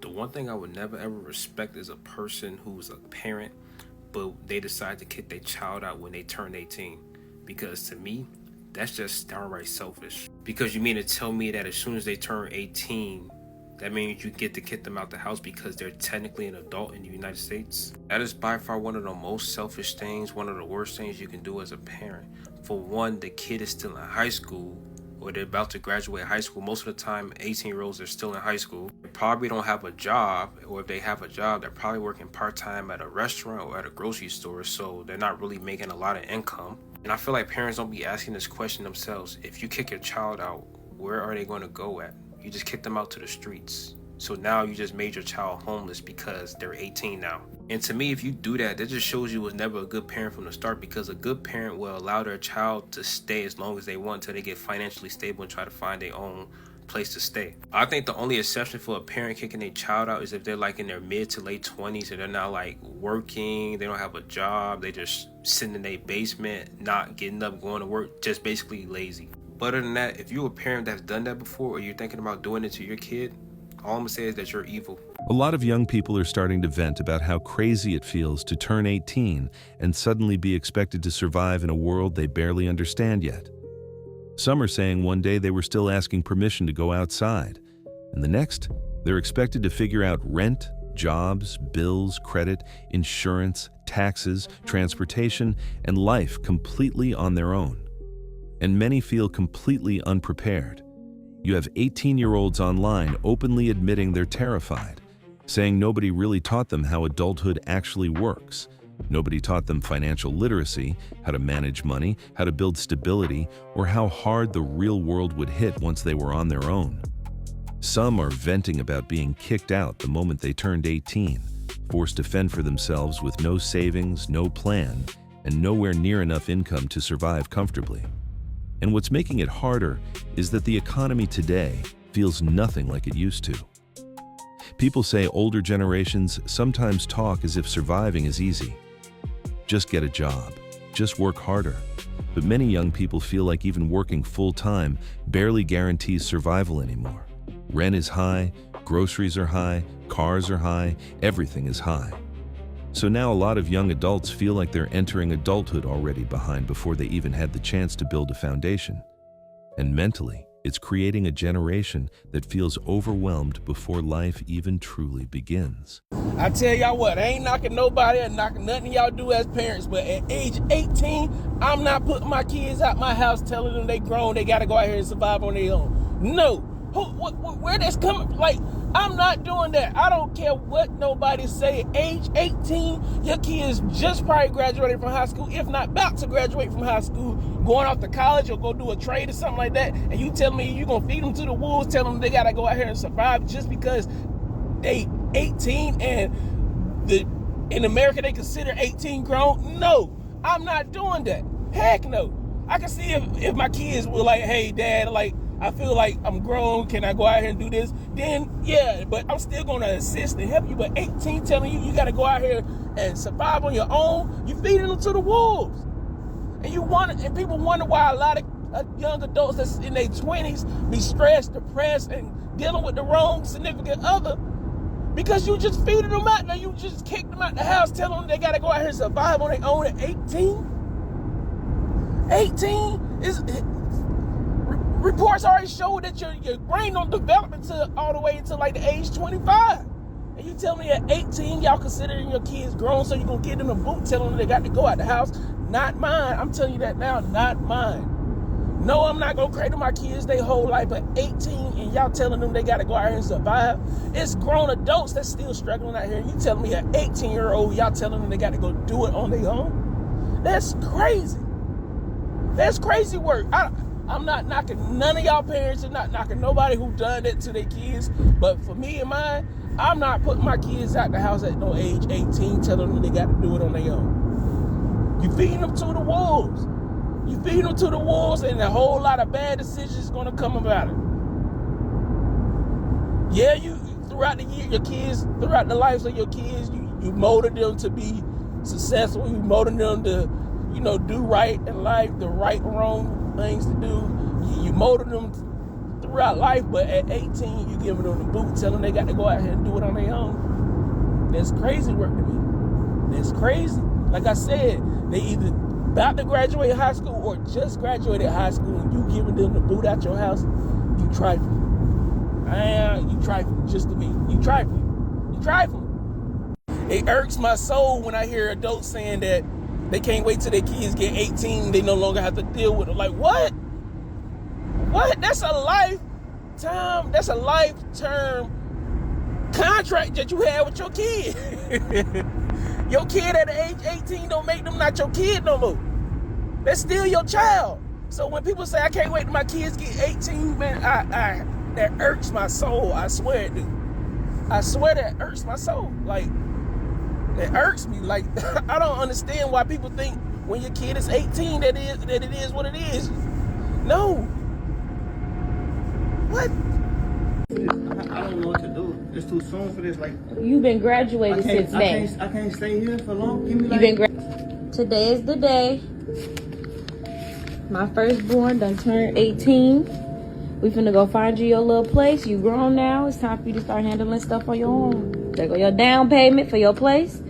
The one thing I would never ever respect is a person who's a parent, but they decide to kick their child out when they turn 18. Because to me, that's just downright selfish. Because you mean to tell me that as soon as they turn 18, that means you get to kick them out the house because they're technically an adult in the United States? That is by far one of the most selfish things, one of the worst things you can do as a parent. For one, the kid is still in high school, or they're about to graduate high school. Most of the time, 18-year-olds are still in high school. They probably don't have a job, or if they have a job, they're probably working part-time at a restaurant or at a grocery store, so they're not really making a lot of income. And I feel like parents don't be asking this question themselves. If you kick your child out, where are they going to go at? You just kick them out to the streets. So now you just made your child homeless because they're 18 now. And to me, if you do that, that just shows you was never a good parent from the start, because a good parent will allow their child to stay as long as they want until they get financially stable and try to find their own place to stay. I think the only exception for a parent kicking their child out is if they're like in their mid to late 20s and they're not like working, they don't have a job, they just sitting in their basement, not getting up, going to work, just basically lazy. But other than that, if you're a parent that's done that before, or you're thinking about doing it to your kid, all I'm gonna say is that you're evil. A lot of young people are starting to vent about how crazy it feels to turn 18 and suddenly be expected to survive in a world they barely understand yet. Some are saying one day they were still asking permission to go outside, and the next, they're expected to figure out rent, jobs, bills, credit, insurance, taxes, transportation, and life completely on their own. And many feel completely unprepared. You have 18-year-olds online openly admitting they're terrified, saying nobody really taught them how adulthood actually works. Nobody taught them financial literacy, how to manage money, how to build stability, or how hard the real world would hit once they were on their own. Some are venting about being kicked out the moment they turned 18, forced to fend for themselves with no savings, no plan, and nowhere near enough income to survive comfortably. And what's making it harder is that the economy today feels nothing like it used to. People say older generations sometimes talk as if surviving is easy. Just get a job, just work harder. But many young people feel like even working full-time barely guarantees survival anymore. Rent is high, groceries are high, cars are high, everything is high. So now a lot of young adults feel like they're entering adulthood already behind before they even had the chance to build a foundation. And mentally, it's creating a generation that feels overwhelmed before life even truly begins. I tell y'all what, I ain't knocking nobody or knocking nothing y'all do as parents, but at age 18, I'm not putting my kids out my house telling them they grown, they gotta go out here and survive on their own. No. Where that's coming? Like, I'm not doing that. I don't care what nobody say. Age 18, your kids just probably graduated from high school, if not about to graduate from high school, going off to college or go do a trade or something like that, and you tell me you gonna feed them to the wolves, tell them they gotta go out here and survive just because they 18 and in America they consider 18 grown? No, I'm not doing that. Heck no. I can see if my kids were like, hey dad, like, I feel like I'm grown, can I go out here and do this? Then, yeah, but I'm still going to assist and help you. But 18 telling you got to go out here and survive on your own, you feeding them to the wolves. And people wonder why a lot of young adults that's in their 20s be stressed, depressed, and dealing with the wrong significant other, because you just feeding them out. Now you just kicked them out the house, telling them they got to go out here and survive on their own at 18. 18 is... Reports already show that your brain don't develop until all the way until like the age 25. And you tell me at 18, y'all considering your kids grown, so you're going to give them a boot telling them they got to go out the house? Not mine. I'm telling you that now, not mine. No, I'm not going to cradle my kids their whole life, but 18 and y'all telling them they got to go out here and survive? It's grown adults that's still struggling out here. You telling me an 18-year-old, y'all telling them they got to go do it on their own? That's crazy. That's crazy work. I'm not knocking none of y'all parents and not knocking nobody who done that to their kids. But for me and mine, I'm not putting my kids out the house at no age 18 telling them they got to do it on their own. You feeding them to the wolves. You feed them to the wolves, and a whole lot of bad decisions going to come about it. Yeah, you throughout the year, your kids, throughout the lives of your kids, you molded them to be successful. You molded them to, do right in life, the right and wrong things to do. You molded them figure out life, but at 18, you giving them the boot, telling them they got to go out here and do it on their own. That's crazy work to me. That's crazy. Like I said, they either about to graduate high school or just graduated high school, and you giving them the boot out your house, you trifling. You trifling, just to me. You trifling. You trifling. It irks my soul when I hear adults saying that they can't wait till their kids get 18, they no longer have to deal with it. Like, what? What? That's a lifetime contract that you have with your kid. Your kid at the age 18 don't make them not your kid no more. That's still your child. So when people say, I can't wait till my kids get 18, man, that irks my soul. I swear it do. I swear that irks my soul. Like, it irks me. Like, I don't understand why people think when your kid is 18 that it is what it is. No. What? I don't know what to do. It's too soon for this. Like, you've been graduated since May. I can't stay here for long. Give me like. Today is the day. My firstborn done turned 18. We finna go find you your little place. You grown now. It's time for you to start handling stuff on your own. There go your down payment for your place.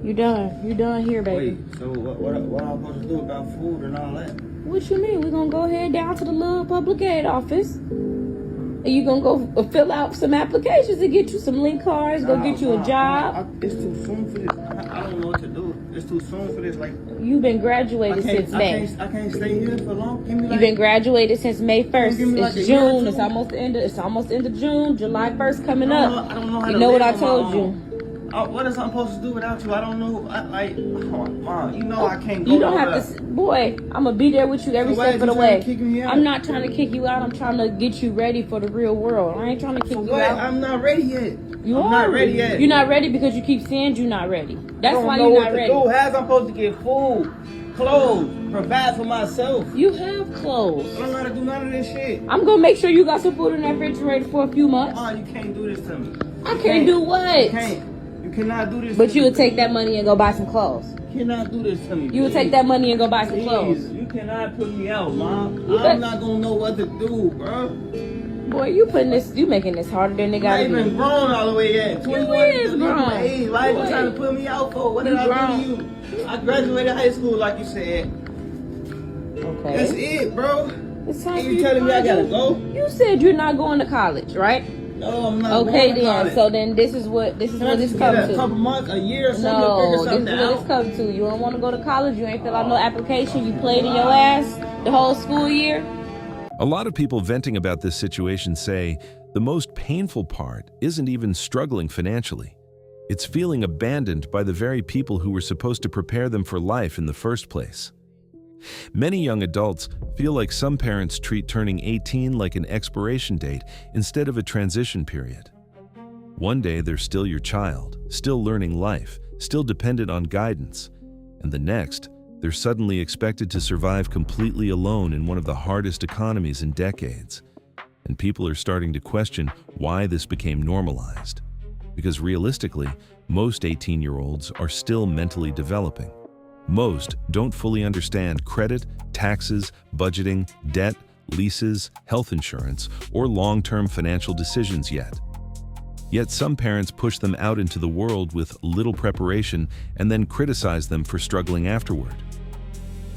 You done. You done here, baby. Wait, so what am I supposed to do about food and all that? What you mean? We're gonna go ahead down to the little public aid office. And you gonna go fill out some applications and get you some link cards, go get you a job. It's too soon for this. I don't know what to do. It's too soon for this. Like, you've been graduated since May. I can't stay here for long. Give me like, you've been graduated since May 1st. Like it's June. It's almost the end of June. July 1st coming up. I don't know how you to know what I live told you. What is I supposed to do without you? I don't know. Mom, you know I can't go. You don't have to, boy. I'm gonna be there with you every step of the way. I'm not trying to kick you out. I'm trying to get you ready for the real world. I ain't trying to kick you out. I'm not ready yet. I'm not ready yet. You're not ready because you keep saying you're not ready. That's why you're not ready. How's I'm supposed to get food, clothes, provide for myself? You have clothes. I don't know how to do none of this shit. I'm gonna make sure you got some food in that refrigerator for a few months. Oh, you can't do this to me. I can't do what? You can't. You cannot do this. But you would take that money and go buy some clothes. You cannot do this to me. You would take that money and go buy some clothes. You cannot put me out, Mom. I'm not gonna know what to do, bro. Boy, you making this harder than it gotta be. I ain't even grown all the way yet. You is grown. Why are you trying to put me out for? What did I do to you? I graduated high school, like you said. Okay. That's it, bro. It's time you telling me I gotta go? You said you're not going to college, right? No, I'm not. Okay, going to then. college. So then, this is what this comes to. A couple months, a year, or something No, to figure this something is what out. this comes to. You don't want to go to college. You ain't fill out no application. You played in your ass the whole school year. A lot of people venting about this situation say the most painful part isn't even struggling financially. It's feeling abandoned by the very people who were supposed to prepare them for life in the first place. Many young adults feel like some parents treat turning 18 like an expiration date instead of a transition period. One day they're still your child, still learning life, still dependent on guidance, and the next, they're suddenly expected to survive completely alone in one of the hardest economies in decades. And people are starting to question why this became normalized. Because realistically, most 18-year-olds are still mentally developing. Most don't fully understand credit, taxes, budgeting, debt, leases, health insurance, or long-term financial decisions yet. Yet some parents push them out into the world with little preparation and then criticize them for struggling afterward.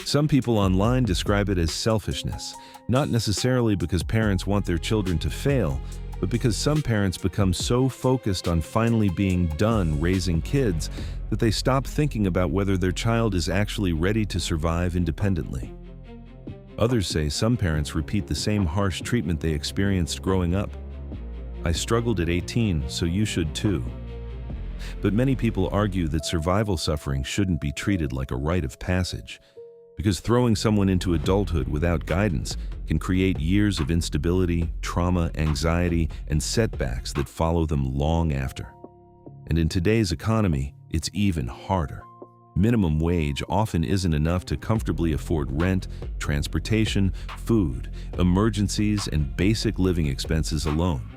Some people online describe it as selfishness, not necessarily because parents want their children to fail, but because some parents become so focused on finally being done raising kids that they stop thinking about whether their child is actually ready to survive independently. Others say some parents repeat the same harsh treatment they experienced growing up. I struggled at 18, so you should too. But many people argue that survival suffering shouldn't be treated like a rite of passage, because throwing someone into adulthood without guidance can create years of instability, trauma, anxiety, and setbacks that follow them long after. And in today's economy, it's even harder. Minimum wage often isn't enough to comfortably afford rent, transportation, food, emergencies, and basic living expenses alone.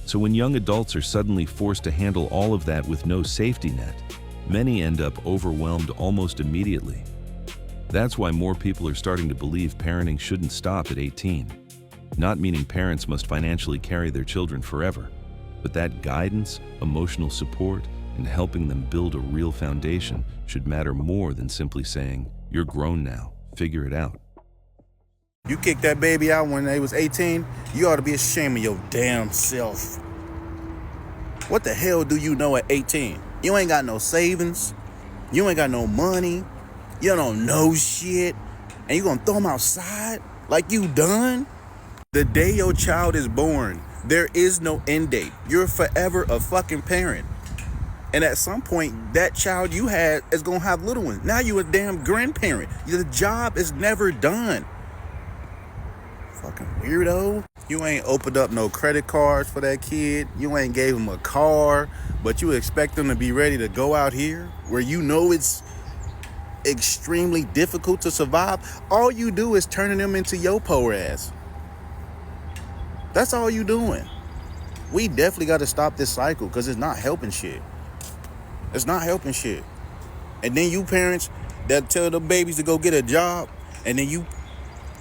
So when young adults are suddenly forced to handle all of that with no safety net, many end up overwhelmed almost immediately. That's why more people are starting to believe parenting shouldn't stop at 18. Not meaning parents must financially carry their children forever, but that guidance, emotional support, and helping them build a real foundation should matter more than simply saying, "You're grown now, figure it out." You kicked that baby out when they was 18, you ought to be ashamed of your damn self. What the hell do you know at 18? You ain't got no savings. You ain't got no money. You don't know shit. And you gonna throw them outside like you done? The day your child is born, there is no end date. You're forever a fucking parent. And at some point, that child you had is gonna have little ones. Now you a damn grandparent. The job is never done. Fucking weirdo. You ain't opened up no credit cards for that kid. You ain't gave him a car, but you expect them to be ready to go out here where you know it's extremely difficult to survive. All you do is turning them into your poor ass. That's all you doing. We definitely got to stop this cycle because it's not helping shit. It's not helping shit. And then you parents that tell the babies to go get a job, and then you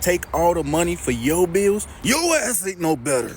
take all the money for your bills. Your ass ain't no better.